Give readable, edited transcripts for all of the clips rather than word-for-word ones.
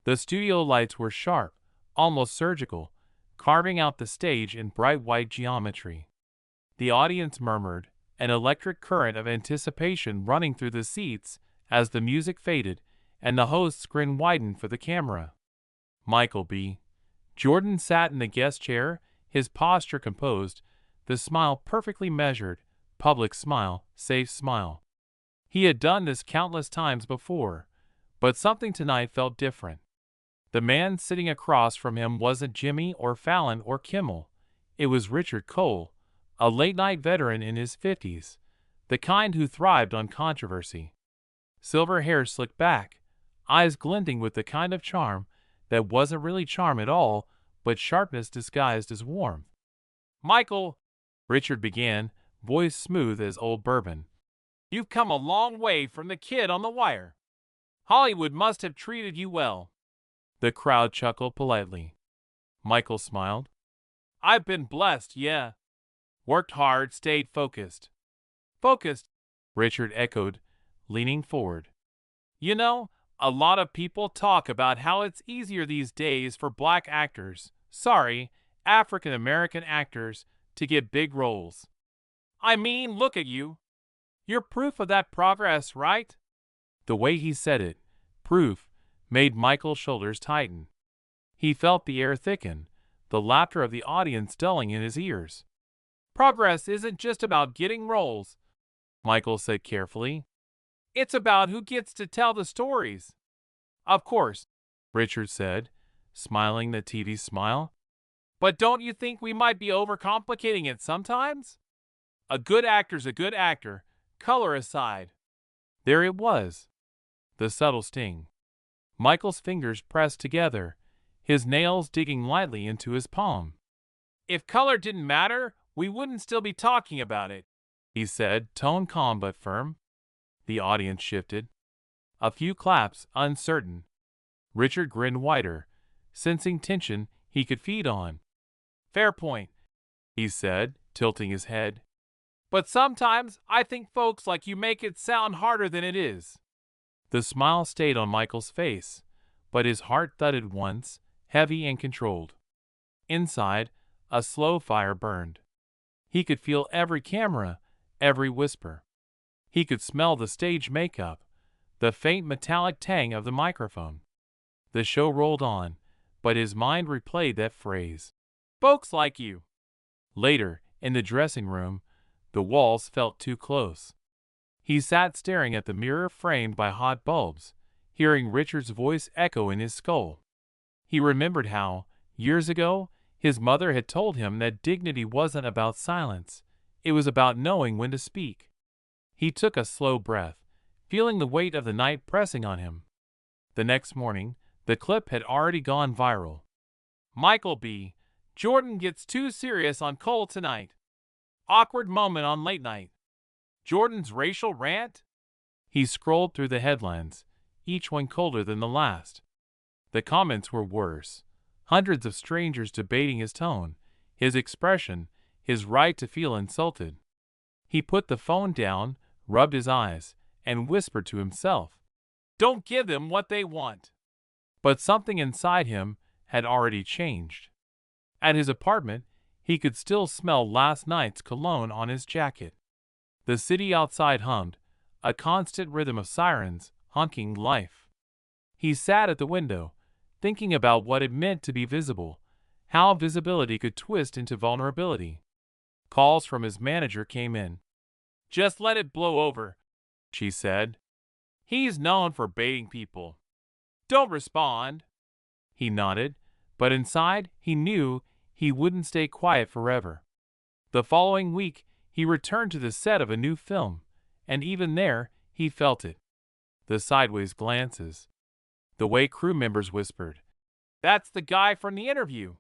The studio lights were sharp, almost surgical, carving out the stage in bright white geometry. The audience murmured, an electric current of anticipation running through the seats as the music faded and the host's grin widened for the camera. Michael B. Jordan sat in the guest chair, his posture composed, the smile perfectly measured, public smile, safe smile. He had done this countless times before, but something tonight felt different. The man sitting across from him wasn't Jimmy or Fallon or Kimmel. It was Richard Cole, a late-night veteran in his 50s, the kind who thrived on controversy. Silver hair slicked back, eyes glinting with the kind of charm that wasn't really charm at all, but sharpness disguised as warmth. "Michael," Richard began, voice smooth as old bourbon, "you've come a long way from the kid on the wire. Hollywood must have treated you well." The crowd chuckled politely. Michael smiled. "I've been blessed, yeah. Worked hard, stayed focused." "Focused," Richard echoed, leaning forward. "You know, a lot of people talk about how it's easier these days for black actors, African-American actors, to get big roles. I mean, look at you. You're proof of that progress, right?" The way he said it, proof, made Michael's shoulders tighten. He felt the air thicken, the laughter of the audience dulling in his ears. "Progress isn't just about getting roles," Michael said carefully. "It's about who gets to tell the stories." "Of course," Richard said, smiling the TV smile. "But don't you think we might be overcomplicating it sometimes? A good actor's a good actor, color aside." There it was, the subtle sting. Michael's fingers pressed together, his nails digging lightly into his palm. "If color didn't matter, we wouldn't still be talking about it," he said, tone calm but firm. The audience shifted. A few claps, uncertain. Richard grinned wider, sensing tension he could feed on. "Fair point," he said, tilting his head. "But sometimes I think folks like you make it sound harder than it is." The smile stayed on Michael's face, but his heart thudded once, heavy and controlled. Inside, a slow fire burned. He could feel every camera, every whisper. He could smell the stage makeup, the faint metallic tang of the microphone. The show rolled on, but his mind replayed that phrase. "Folks like you." Later, in the dressing room, the walls felt too close. He sat staring at the mirror framed by hot bulbs, hearing Richard's voice echo in his skull. He remembered how, years ago, his mother had told him that dignity wasn't about silence, it was about knowing when to speak. He took a slow breath, feeling the weight of the night pressing on him. The next morning, the clip had already gone viral. "Michael B. Jordan gets too serious on Cole tonight. Awkward moment on late night. Jordan's racial rant?" He scrolled through the headlines, each one colder than the last. The comments were worse. Hundreds of strangers debating his tone, his expression, his right to feel insulted. He put the phone down, rubbed his eyes, and whispered to himself, "Don't give them what they want." But something inside him had already changed. At his apartment, he could still smell last night's cologne on his jacket. The city outside hummed, a constant rhythm of sirens, honking life. He sat at the window, thinking about what it meant to be visible, how visibility could twist into vulnerability. Calls from his manager came in. "Just let it blow over," she said. "He's known for baiting people. Don't respond." He nodded, but inside he knew he wouldn't stay quiet forever. The following week, he returned to the set of a new film, and even there, he felt it. The sideways glances. The way crew members whispered, "That's the guy from the interview."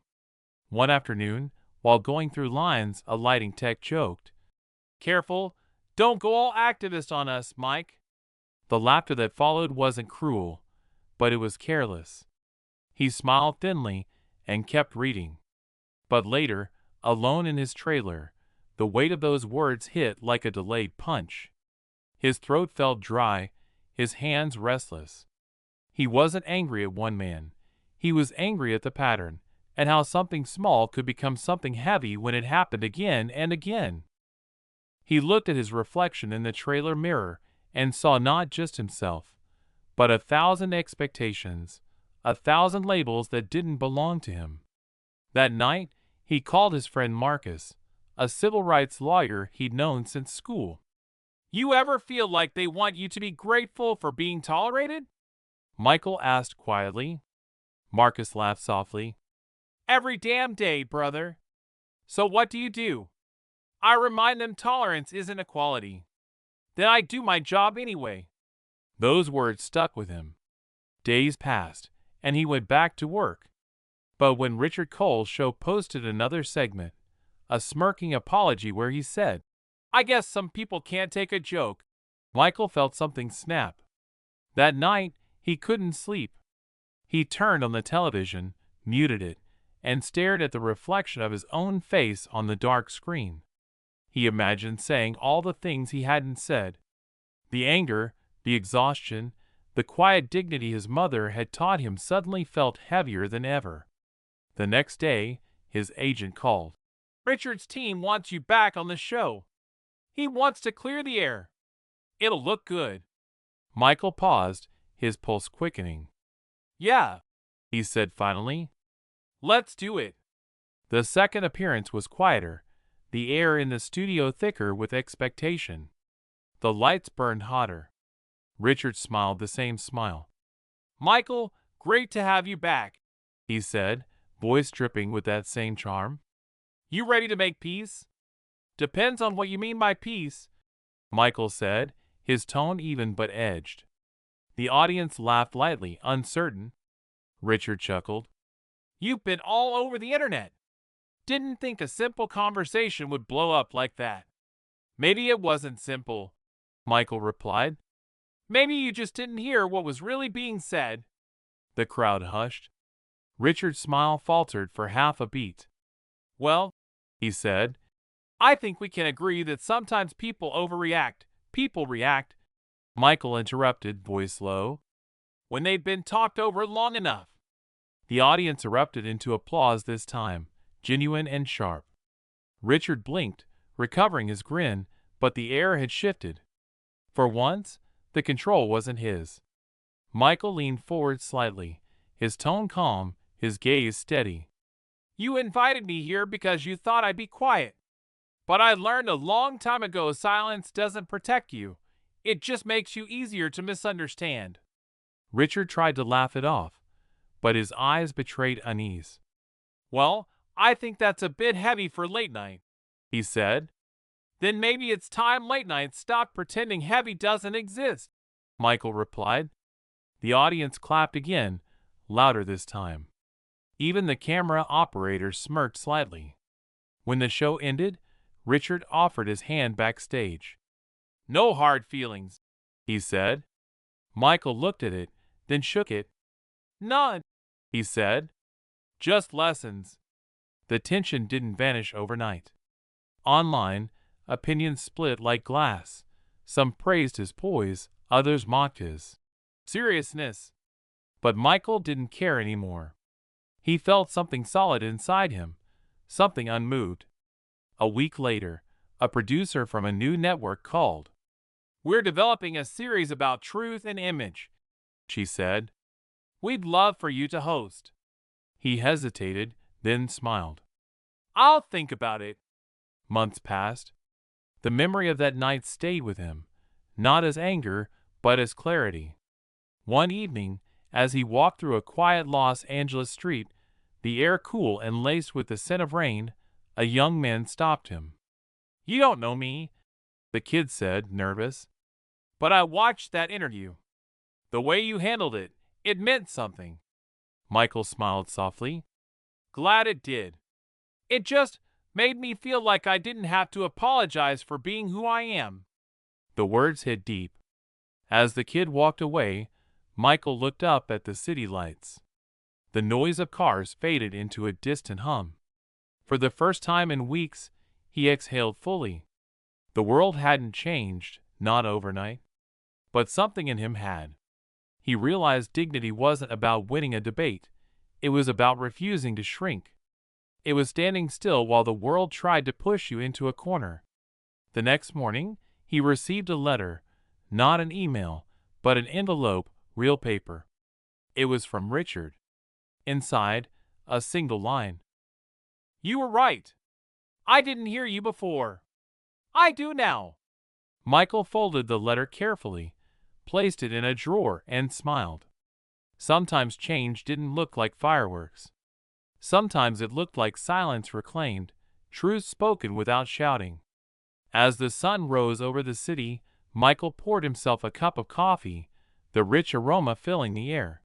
One afternoon, while going through lines, a lighting tech joked, "Careful, don't go all activist on us, Mike." The laughter that followed wasn't cruel, but it was careless. He smiled thinly and kept reading. But later, alone in his trailer, the weight of those words hit like a delayed punch. His throat felt dry, his hands restless. He wasn't angry at one man. He was angry at the pattern, and how something small could become something heavy when it happened again and again. He looked at his reflection in the trailer mirror and saw not just himself, but 1,000 expectations, 1,000 labels that didn't belong to him. That night, he called his friend Marcus, a civil rights lawyer he'd known since school. "You ever feel like they want you to be grateful for being tolerated?" Michael asked quietly. Marcus laughed softly. "Every damn day, brother." "So what do you do?" "I remind them tolerance isn't equality. Then I do my job anyway." Those words stuck with him. Days passed, and he went back to work. But when Richard Cole's show posted another segment, a smirking apology where he said, "I guess some people can't take a joke," Michael felt something snap. That night, he couldn't sleep. He turned on the television, muted it, and stared at the reflection of his own face on the dark screen. He imagined saying all the things he hadn't said. The anger, the exhaustion, the quiet dignity his mother had taught him suddenly felt heavier than ever. The next day, his agent called. "Richard's team wants you back on the show. He wants to clear the air. It'll look good." Michael paused, his pulse quickening. "Yeah," he said finally. "Let's do it." The second appearance was quieter, the air in the studio thicker with expectation. The lights burned hotter. Richard smiled the same smile. "Michael, great to have you back," he said, voice dripping with that same charm. "You ready to make peace?" "Depends on what you mean by peace," Michael said, his tone even but edged. The audience laughed lightly, uncertain. Richard chuckled. "You've been all over the internet. Didn't think a simple conversation would blow up like that." "Maybe it wasn't simple," Michael replied. "Maybe you just didn't hear what was really being said." The crowd hushed. Richard's smile faltered for half a beat. "Well," he said, "I think we can agree that sometimes people overreact. People react," Michael interrupted, voice low, "when they've been talked over long enough." The audience erupted into applause this time, genuine and sharp. Richard blinked, recovering his grin, but the air had shifted. For once, the control wasn't his. Michael leaned forward slightly, his tone calm, his gaze steady. "You invited me here because you thought I'd be quiet. But I learned a long time ago silence doesn't protect you. It just makes you easier to misunderstand." Richard tried to laugh it off, but his eyes betrayed unease. "Well, I think that's a bit heavy for late night," he said. "Then maybe it's time late night stopped pretending heavy doesn't exist," Michael replied. The audience clapped again, louder this time. Even the camera operator smirked slightly. When the show ended, Richard offered his hand backstage. "No hard feelings," he said. Michael looked at it, then shook it. "None," he said. "Just lessons." The tension didn't vanish overnight. Online, opinions split like glass. Some praised his poise, others mocked his seriousness. But Michael didn't care anymore. He felt something solid inside him, something unmoved. A week later, a producer from a new network called. "We're developing a series about truth and image," she said. "We'd love for you to host." He hesitated, then smiled. "I'll think about it." Months passed. The memory of that night stayed with him, not as anger, but as clarity. One evening, as he walked through a quiet Los Angeles street, the air cool and laced with the scent of rain, a young man stopped him. "You don't know me," the kid said, nervous. "But I watched that interview. The way you handled it, it meant something." Michael smiled softly. "Glad it did. It just made me feel like I didn't have to apologize for being who I am." The words hit deep. As the kid walked away, Michael looked up at the city lights. The noise of cars faded into a distant hum. For the first time in weeks, he exhaled fully. The world hadn't changed, not overnight. But something in him had. He realized dignity wasn't about winning a debate. It was about refusing to shrink. It was standing still while the world tried to push you into a corner. The next morning, he received a letter, not an email, but an envelope, real paper. It was from Richard. Inside, a single line. "You were right. I didn't hear you before. I do now." Michael folded the letter carefully, placed it in a drawer, and smiled. Sometimes change didn't look like fireworks. Sometimes it looked like silence reclaimed, truth spoken without shouting. As the sun rose over the city, Michael poured himself a cup of coffee, the rich aroma filling the air.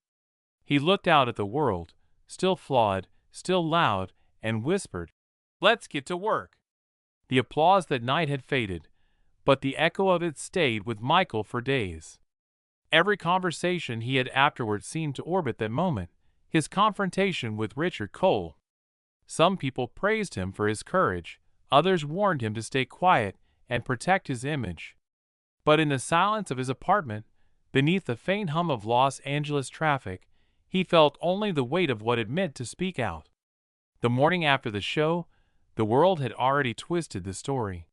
He looked out at the world, still flawed, still loud, and whispered, "Let's get to work." The applause that night had faded, but the echo of it stayed with Michael for days. Every conversation he had afterward seemed to orbit that moment, his confrontation with Richard Cole. Some people praised him for his courage, others warned him to stay quiet and protect his image. But in the silence of his apartment, beneath the faint hum of Los Angeles traffic, he felt only the weight of what it meant to speak out. The morning after the show, the world had already twisted the story.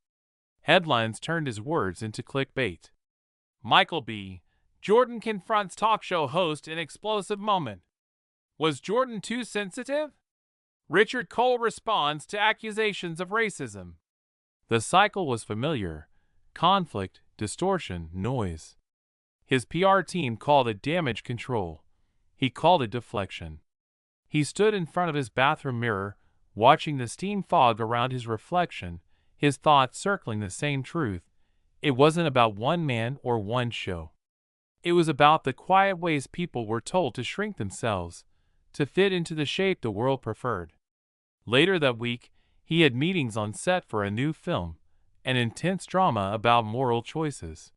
Headlines turned his words into clickbait. Michael B. Jordan confronts talk show host in explosive moment. Was Jordan too sensitive? Richard Cole responds to accusations of racism. The cycle was familiar. Conflict, distortion, noise. His PR team called it damage control. He called it deflection. He stood in front of his bathroom mirror, watching the steam fog around his reflection, his thoughts circling the same truth. It wasn't about one man or one show. It was about the quiet ways people were told to shrink themselves, to fit into the shape the world preferred. Later that week, he had meetings on set for a new film, an intense drama about moral choices.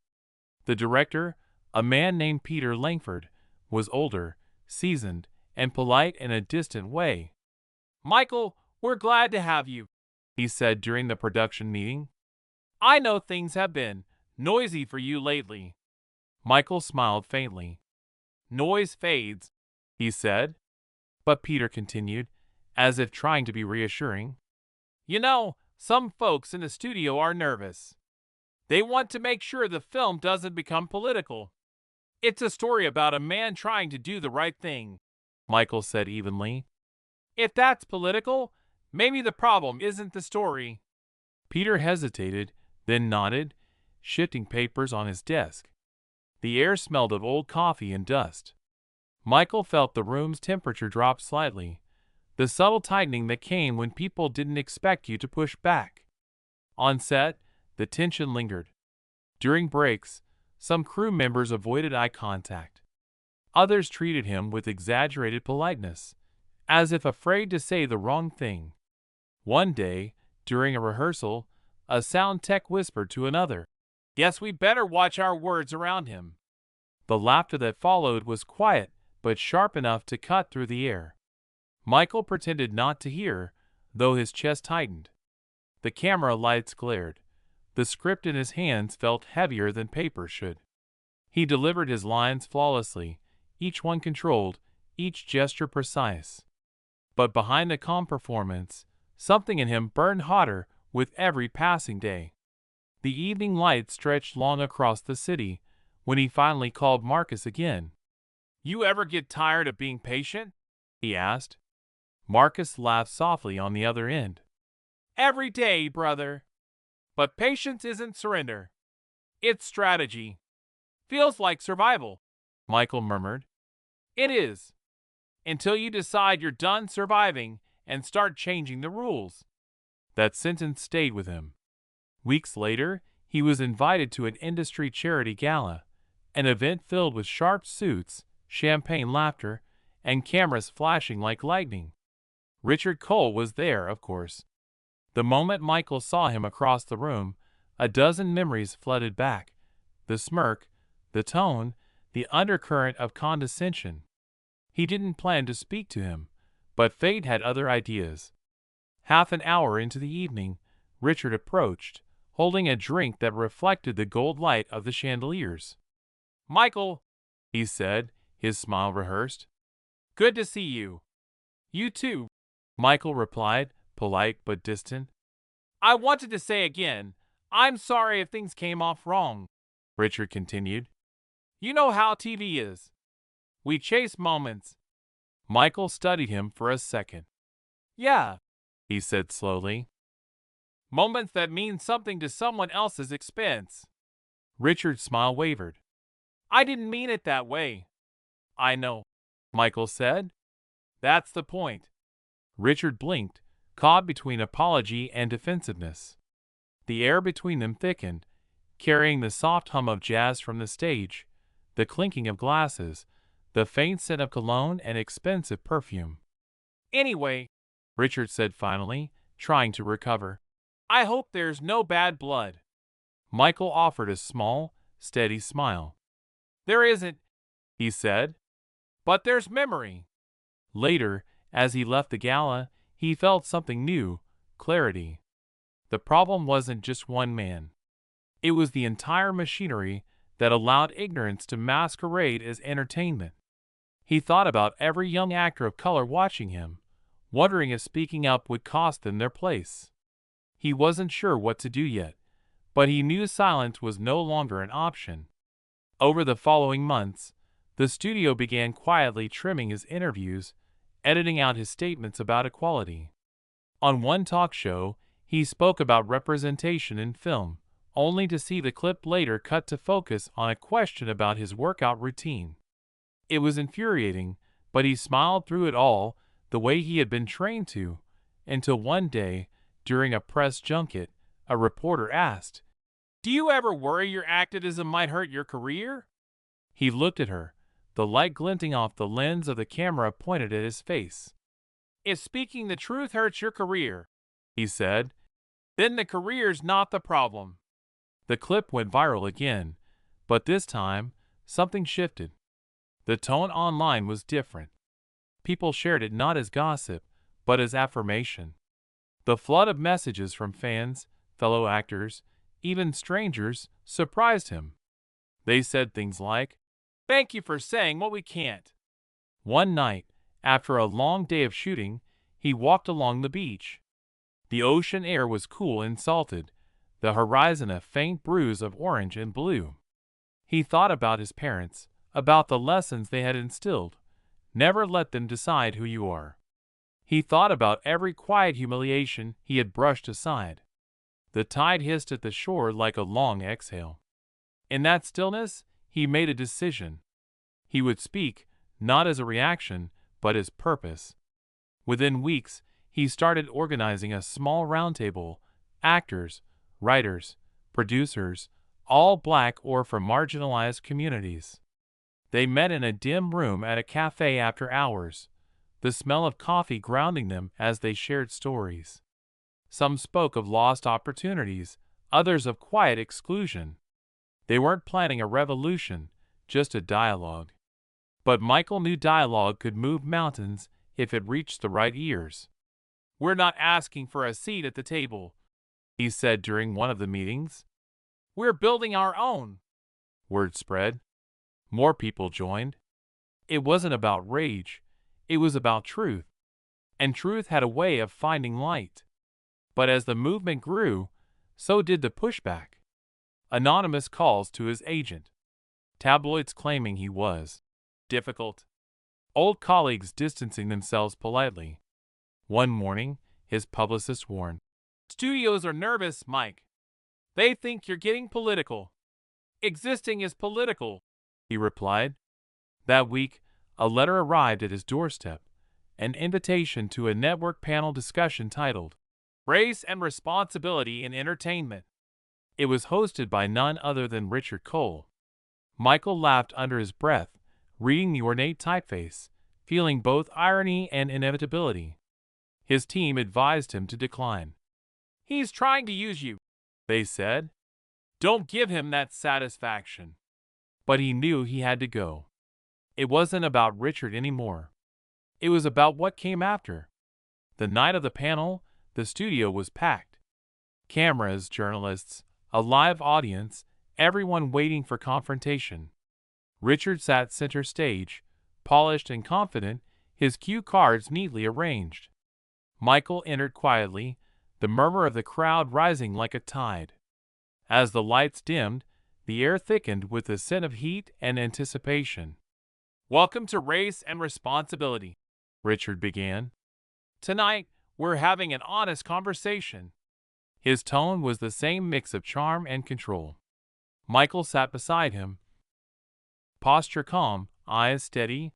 The director, a man named Peter Langford, was older, seasoned, and polite in a distant way. "Michael, we're glad to have you," he said during the production meeting. "I know things have been noisy for you lately." Michael smiled faintly. "Noise fades," he said. But Peter continued, as if trying to be reassuring. "You know, some folks in the studio are nervous. They want to make sure the film doesn't become political. It's a story about a man trying to do the right thing," Michael said evenly. "If that's political, maybe the problem isn't the story." Peter hesitated, then nodded, shifting papers on his desk. The air smelled of old coffee and dust. Michael felt the room's temperature drop slightly, the subtle tightening that came when people didn't expect you to push back. On set, the tension lingered. During breaks, some crew members avoided eye contact. Others treated him with exaggerated politeness, as if afraid to say the wrong thing. One day, during a rehearsal, a sound tech whispered to another, "Guess we better watch our words around him." The laughter that followed was quiet, but sharp enough to cut through the air. Michael pretended not to hear, though his chest tightened. The camera lights glared. The script in his hands felt heavier than paper should. He delivered his lines flawlessly, each one controlled, each gesture precise. But behind the calm performance, something in him burned hotter with every passing day. The evening light stretched long across the city when he finally called Marcus again. "You ever get tired of being patient?" he asked. Marcus laughed softly on the other end. "Every day, brother. But patience isn't surrender. It's strategy. Feels like survival," Michael murmured. "It is. Until you decide you're done surviving and start changing the rules." That sentence stayed with him. Weeks later, he was invited to an industry charity gala, an event filled with sharp suits, champagne laughter, and cameras flashing like lightning. Richard Cole was there, of course. The moment Michael saw him across the room, a dozen memories flooded back. The smirk, the tone, the undercurrent of condescension. He didn't plan to speak to him, but fate had other ideas. Half an hour into the evening, Richard approached, holding a drink that reflected the gold light of the chandeliers. "Michael," he said, his smile rehearsed. "Good to see you. You too, Michael replied, polite but distant. I wanted to say again, I'm sorry if things came off wrong, Richard continued. You know how TV is. We chase moments. Michael studied him for a second. Yeah, he said slowly. Moments that mean something to someone else's expense. Richard's smile wavered. I didn't mean it that way. I know, Michael said. That's the point. Richard blinked, caught between apology and defensiveness. The air between them thickened, carrying the soft hum of jazz from the stage, the clinking of glasses, the faint scent of cologne and expensive perfume. Anyway, Richard said finally, trying to recover, I hope there's no bad blood. Michael offered a small, steady smile. There isn't, he said, but there's memory. Later, as he left the gala, he felt something new, clarity. The problem wasn't just one man. It was the entire machinery that allowed ignorance to masquerade as entertainment. He thought about every young actor of color watching him, wondering if speaking up would cost them their place. He wasn't sure what to do yet, but he knew silence was no longer an option. Over the following months, the studio began quietly trimming his interviews, editing out his statements about equality. On one talk show, he spoke about representation in film, only to see the clip later cut to focus on a question about his workout routine. It was infuriating, but he smiled through it all the way he had been trained to, until one day, during a press junket, a reporter asked, Do you ever worry your activism might hurt your career? He looked at her, the light glinting off the lens of the camera pointed at his face. If speaking the truth hurts your career, he said, then the career's not the problem. The clip went viral again, but this time, something shifted. The tone online was different. People shared it not as gossip, but as affirmation. The flood of messages from fans, fellow actors, even strangers, surprised him. They said things like, Thank you for saying what we can't. One night, after a long day of shooting, he walked along the beach. The ocean air was cool and salted, the horizon a faint bruise of orange and blue. He thought about his parents, about the lessons they had instilled. Never let them decide who you are. He thought about every quiet humiliation he had brushed aside. The tide hissed at the shore like a long exhale. In that stillness, he made a decision. He would speak, not as a reaction, but as purpose. Within weeks, he started organizing a small roundtable, actors, writers, producers, all black or from marginalized communities. They met in a dim room at a cafe after hours, the smell of coffee grounding them as they shared stories. Some spoke of lost opportunities, others of quiet exclusion. They weren't planning a revolution, just a dialogue. But Michael knew dialogue could move mountains if it reached the right ears. We're not asking for a seat at the table, he said during one of the meetings. We're building our own. Word spread. More people joined. It wasn't about rage, it was about truth. And truth had a way of finding light. But as the movement grew, so did the pushback. Anonymous calls to his agent. Tabloids claiming he was difficult. Old colleagues distancing themselves politely. One morning, his publicist warned, Studios are nervous, Mike. They think you're getting political. Existing is political, he replied. That week, a letter arrived at his doorstep, an invitation to a network panel discussion titled, Race and Responsibility in Entertainment. It was hosted by none other than Richard Cole. Michael laughed under his breath, reading the ornate typeface, feeling both irony and inevitability. His team advised him to decline. He's trying to use you, they said. Don't give him that satisfaction. But he knew he had to go. It wasn't about Richard anymore. It was about what came after. The night of the panel, the studio was packed. Cameras, journalists, a live audience, everyone waiting for confrontation. Richard sat center stage, polished and confident, his cue cards neatly arranged. Michael entered quietly, the murmur of the crowd rising like a tide. As the lights dimmed, the air thickened with the scent of heat and anticipation. "Welcome to Race and Responsibility," Richard began. "Tonight, we're having an honest conversation." His tone was the same mix of charm and control. Michael sat beside him, posture calm, eyes steady.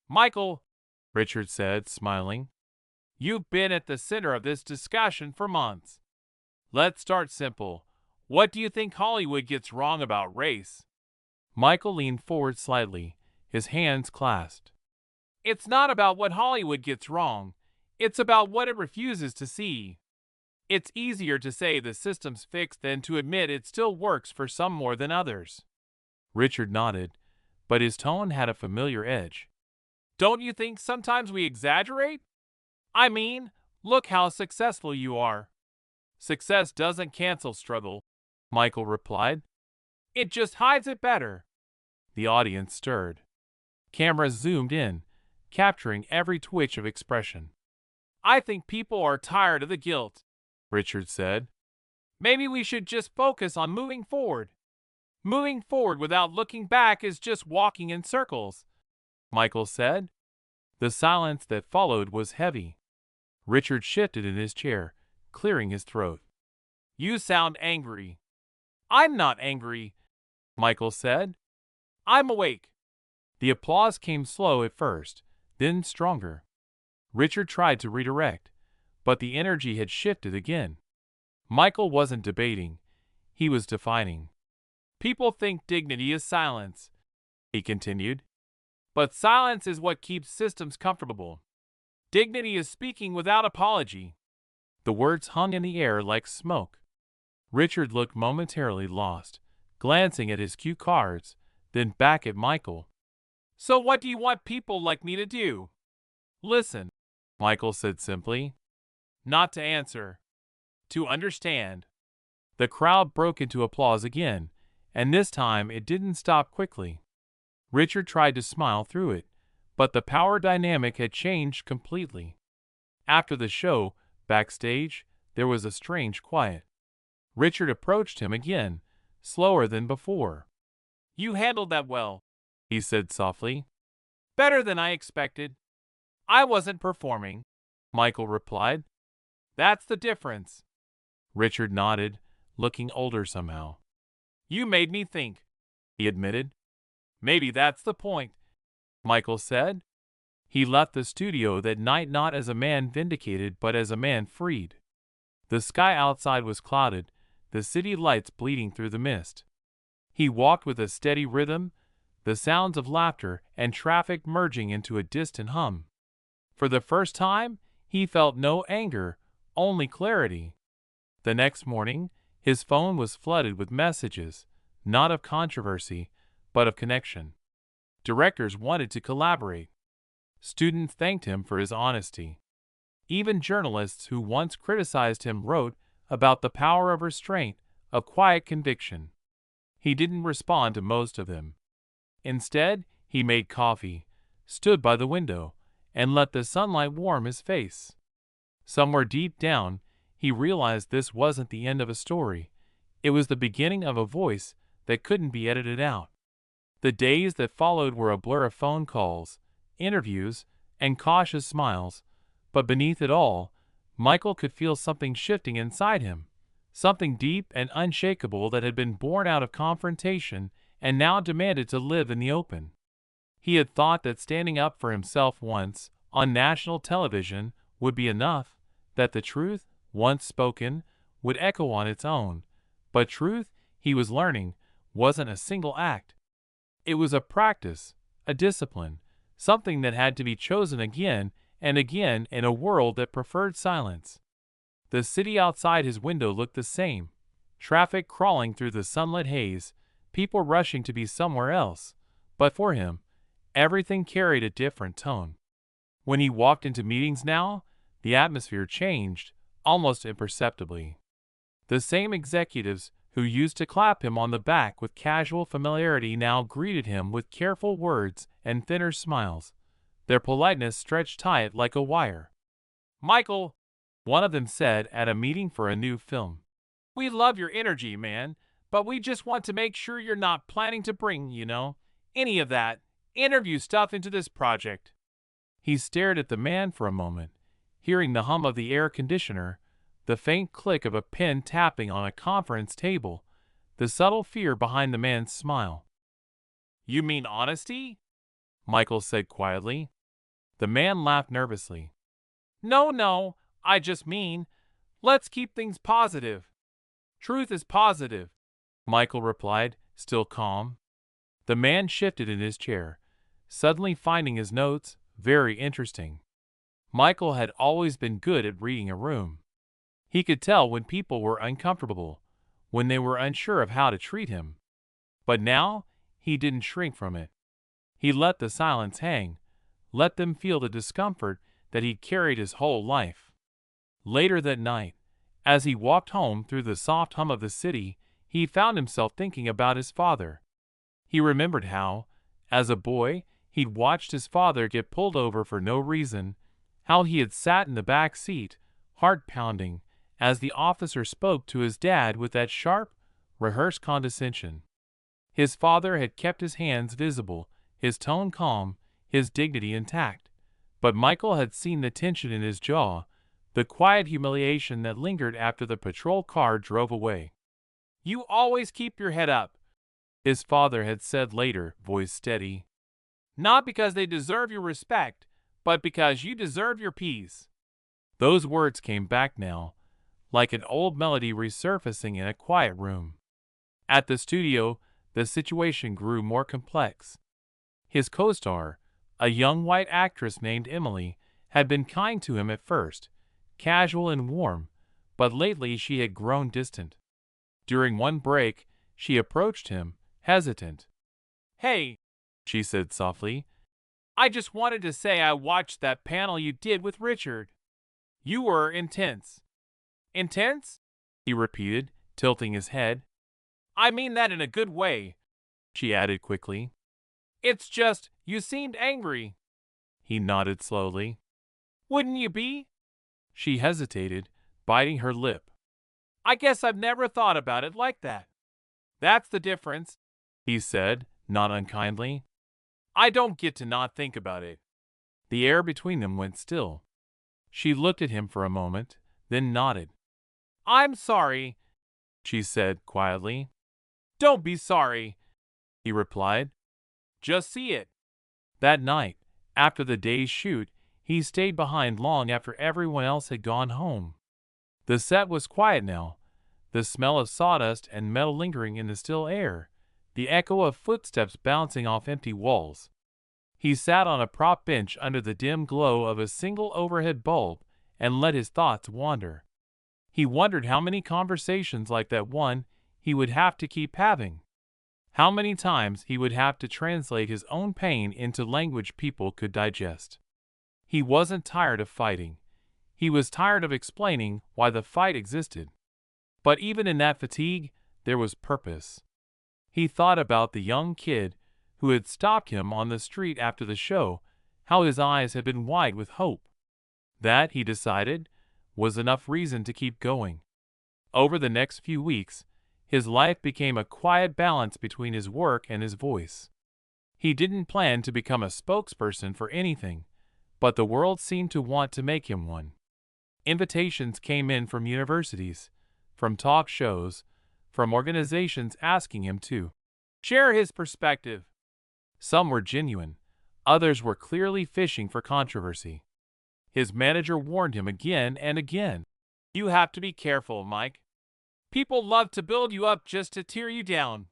"Michael," Richard said, smiling, "you've been at the center of this discussion for months. Let's start simple. What do you think Hollywood gets wrong about race?" Michael leaned forward slightly, his hands clasped. "It's not about what Hollywood gets wrong. It's about what it refuses to see. It's easier to say the system's fixed than to admit it still works for some more than others." Richard nodded, but his tone had a familiar edge. "Don't you think sometimes we exaggerate? I mean, look how successful you are." "Success doesn't cancel struggle," Michael replied. "It just hides it better." The audience stirred. Cameras zoomed in, capturing every twitch of expression. "I think people are tired of the guilt," Richard said. "Maybe we should just focus on moving forward." "Moving forward without looking back is just walking in circles," Michael said. The silence that followed was heavy. Richard shifted in his chair, clearing his throat. "You sound angry." "I'm not angry," Michael said. "I'm awake." The applause came slow at first, then stronger. Richard tried to redirect, but the energy had shifted again. Michael wasn't debating, he was defining. "People think dignity is silence," he continued. "But silence is what keeps systems comfortable. Dignity is speaking without apology." The words hung in the air like smoke. Richard looked momentarily lost, glancing at his cue cards, then back at Michael. "So what do you want people like me to do?" "Listen," Michael said simply. "Not to answer. To understand." The crowd broke into applause again, and this time it didn't stop quickly. Richard tried to smile through it, but the power dynamic had changed completely. After the show, backstage, there was a strange quiet. Richard approached him again, slower than before. "You handled that well," he said softly. "Better than I expected." "I wasn't performing," Michael replied. "That's the difference." Richard nodded, looking older somehow. "You made me think," he admitted. "Maybe that's the point," Michael said. He left the studio that night not as a man vindicated but as a man freed. The sky outside was clouded, the city lights bleeding through the mist. He walked with a steady rhythm, the sounds of laughter and traffic merging into a distant hum. For the first time, he felt no anger, only clarity. The next morning, his phone was flooded with messages, not of controversy, but of connection. Directors wanted to collaborate. Students thanked him for his honesty. Even journalists who once criticized him wrote about the power of restraint, of quiet conviction. He didn't respond to most of them. Instead, he made coffee, stood by the window, and let the sunlight warm his face. Somewhere deep down, he realized this wasn't the end of a story. It was the beginning of a voice that couldn't be edited out. The days that followed were a blur of phone calls, interviews, and cautious smiles, but beneath it all, Michael could feel something shifting inside him, something deep and unshakable that had been born out of confrontation and now demanded to live in the open. He had thought that standing up for himself once, on national television, would be enough, that the truth, once spoken, would echo on its own. But truth, he was learning, wasn't a single act. It was a practice, a discipline, something that had to be chosen again and again in a world that preferred silence. The city outside his window looked the same, traffic crawling through the sunlit haze, people rushing to be somewhere else, but for him, everything carried a different tone. When he walked into meetings now, the atmosphere changed, almost imperceptibly. The same executives who used to clap him on the back with casual familiarity now greeted him with careful words and thinner smiles. their politeness stretched tight like a wire. "Michael," one of them said at a meeting for a new film, "we love your energy, man, but we just want to make sure you're not planning to bring, any of that interview stuff into this project." He stared at the man for a moment, hearing the hum of the air conditioner, the faint click of a pen tapping on a conference table, the subtle fear behind the man's smile. "You mean honesty?" Michael said quietly. The man laughed nervously. No, I just mean, let's keep things positive." "Truth is positive," Michael replied, still calm. The man shifted in his chair, suddenly finding his notes very interesting. Michael had always been good at reading a room. He could tell when people were uncomfortable, when they were unsure of how to treat him. But now, he didn't shrink from it. He let the silence hang, let them feel the discomfort that he'd carried his whole life. Later that night, as he walked home through the soft hum of the city, he found himself thinking about his father. He remembered how, as a boy, he'd watched his father get pulled over for no reason, how he had sat in the back seat, heart pounding, as the officer spoke to his dad with that sharp, rehearsed condescension. His father had kept his hands visible, his tone calm, his dignity intact. But Michael had seen the tension in his jaw, the quiet humiliation that lingered after the patrol car drove away. "You always keep your head up," his father had said later, voice steady. "Not because they deserve your respect, but because you deserve your peace." Those words came back now, like an old melody resurfacing in a quiet room. At the studio, the situation grew more complex. His co-star, a young white actress named Emily, had been kind to him at first, casual and warm, but lately she had grown distant. During one break, she approached him, hesitant. "Hey," she said softly, "I just wanted to say I watched that panel you did with Richard. You were intense." "Intense?" he repeated, tilting his head. "I mean that in a good way," she added quickly. "It's just, you seemed angry." He nodded slowly. "Wouldn't you be?" She hesitated, biting her lip. "I guess I've never thought about it like that." "That's the difference," he said, not unkindly. "I don't get to not think about it." The air between them went still. She looked at him for a moment, then nodded. "I'm sorry," she said quietly. "Don't be sorry," he replied. "Just see it." That night, after the day's shoot, he stayed behind long after everyone else had gone home. The set was quiet now, the smell of sawdust and metal lingering in the still air, the echo of footsteps bouncing off empty walls. He sat on a prop bench under the dim glow of a single overhead bulb and let his thoughts wander. He wondered how many conversations like that one he would have to keep having. How many times he would have to translate his own pain into language people could digest. He wasn't tired of fighting. He was tired of explaining why the fight existed. But even in that fatigue, there was purpose. He thought about the young kid who had stopped him on the street after the show, how his eyes had been wide with hope. That, he decided, was enough reason to keep going. Over the next few weeks, his life became a quiet balance between his work and his voice. He didn't plan to become a spokesperson for anything, but the world seemed to want to make him one. Invitations came in from universities, from talk shows, from organizations asking him to share his perspective. Some were genuine, others were clearly fishing for controversy. His manager warned him again and again. "You have to be careful, Mike. People love to build you up just to tear you down."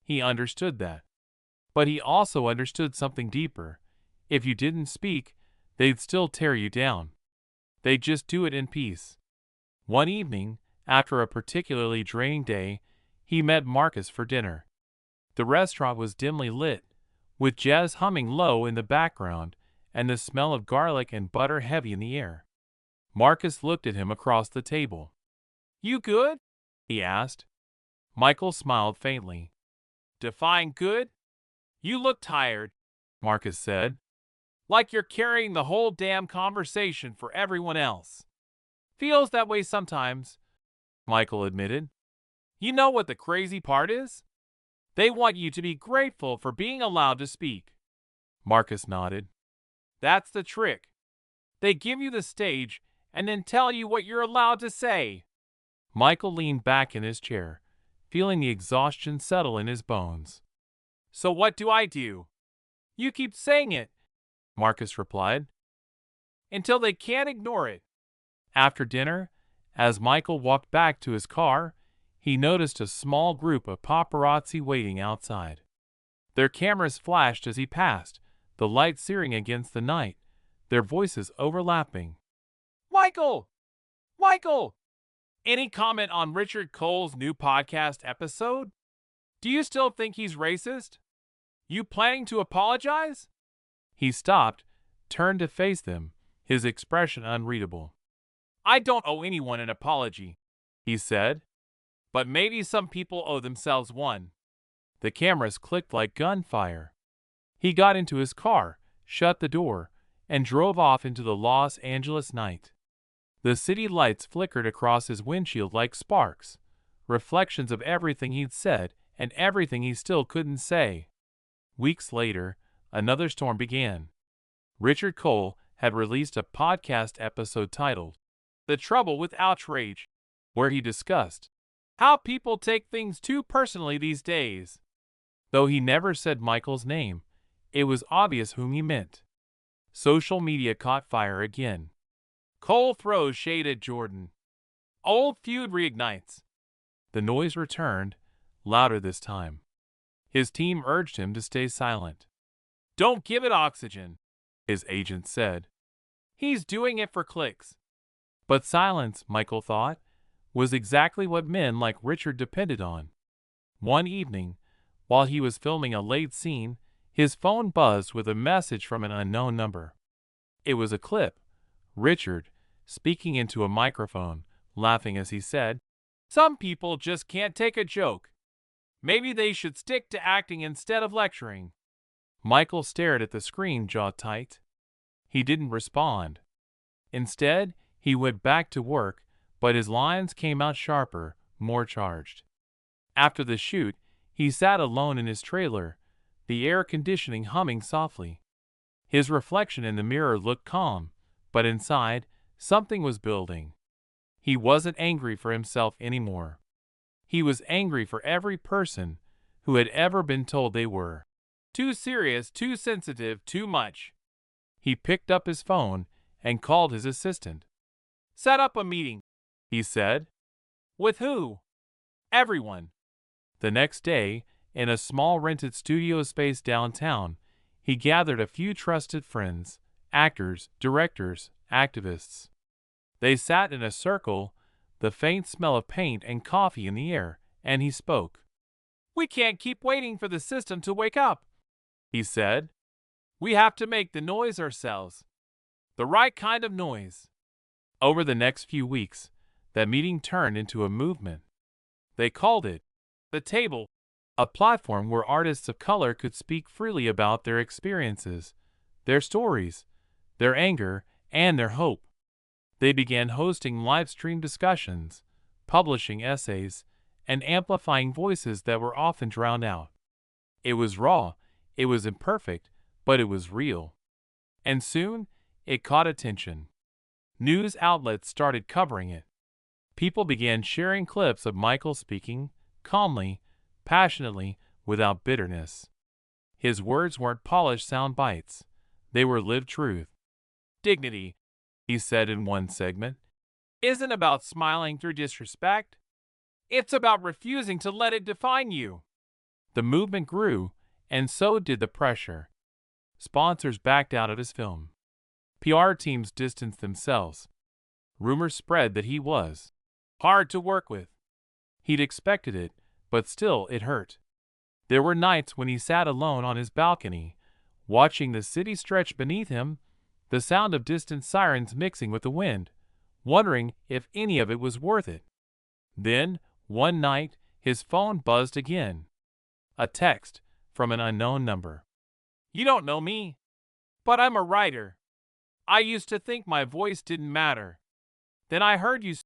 He understood that. But he also understood something deeper. If you didn't speak, they'd still tear you down. They'd just do it in peace. One evening, after a particularly draining day, he met Marcus for dinner. The restaurant was dimly lit, with jazz humming low in the background and the smell of garlic and butter heavy in the air. Marcus looked at him across the table. "You good?" he asked. Michael smiled faintly. "Define good? You look tired," Marcus said. Like you're carrying the whole damn conversation for everyone else. Feels that way sometimes, Michael admitted. You know what the crazy part is? They want you to be grateful for being allowed to speak. Marcus nodded. That's the trick. They give you the stage and then tell you what you're allowed to say. Michael leaned back in his chair, feeling the exhaustion settle in his bones. So what do I do? You keep saying it, Marcus replied, until they can't ignore it. After dinner, as Michael walked back to his car, he noticed a small group of paparazzi waiting outside. Their cameras flashed as he passed, the light searing against the night, their voices overlapping. Michael! Michael! Any comment on Richard Cole's new podcast episode? Do you still think he's racist? You planning to apologize? He stopped, turned to face them, his expression unreadable. I don't owe anyone an apology, he said, but maybe some people owe themselves one. The cameras clicked like gunfire. He got into his car, shut the door, and drove off into the Los Angeles night. The city lights flickered across his windshield like sparks, reflections of everything he'd said and everything he still couldn't say. Weeks later, another storm began. Richard Cole had released a podcast episode titled The Trouble with Outrage, where he discussed how people take things too personally these days. Though he never said Michael's name, it was obvious whom he meant. Social media caught fire again. Cole throws shade at Jordan. Old feud reignites. The noise returned, louder this time. His team urged him to stay silent. Don't give it oxygen, his agent said. He's doing it for clicks. But silence, Michael thought, was exactly what men like Richard depended on. One evening, while he was filming a late scene, his phone buzzed with a message from an unknown number. It was a clip. Richard, speaking into a microphone, laughing as he said, Some people just can't take a joke. Maybe they should stick to acting instead of lecturing. Michael stared at the screen, jaw tight. He didn't respond. Instead, he went back to work, but his lines came out sharper, more charged. After the shoot, he sat alone in his trailer, the air conditioning humming softly. His reflection in the mirror looked calm, but inside, something was building. He wasn't angry for himself anymore. He was angry for every person who had ever been told they were too serious, too sensitive, too much. He picked up his phone and called his assistant. Set up a meeting, he said. With who? Everyone. The next day, in a small rented studio space downtown, he gathered a few trusted friends, actors, directors, activists. They sat in a circle, the faint smell of paint and coffee in the air, and he spoke. We can't keep waiting for the system to wake up, he said. We have to make the noise ourselves. The right kind of noise. Over the next few weeks, that meeting turned into a movement. They called it The Table, a platform where artists of color could speak freely about their experiences, their stories, their anger, and their hope. They began hosting live-stream discussions, publishing essays, and amplifying voices that were often drowned out. It was raw, it was imperfect, but it was real. And soon, it caught attention. News outlets started covering it. People began sharing clips of Michael speaking, calmly, passionately, without bitterness. His words weren't polished sound bites. They were lived truth. Dignity, he said in one segment, isn't about smiling through disrespect. It's about refusing to let it define you. The movement grew, and so did the pressure. Sponsors backed out of his film. PR teams distanced themselves. Rumors spread that he was hard to work with. He'd expected it, but still it hurt. There were nights when he sat alone on his balcony, watching the city stretch beneath him, the sound of distant sirens mixing with the wind, wondering if any of it was worth it. Then, one night, his phone buzzed again. A text from an unknown number. You don't know me, But I'm a writer. I used to think my voice didn't matter. Then I heard you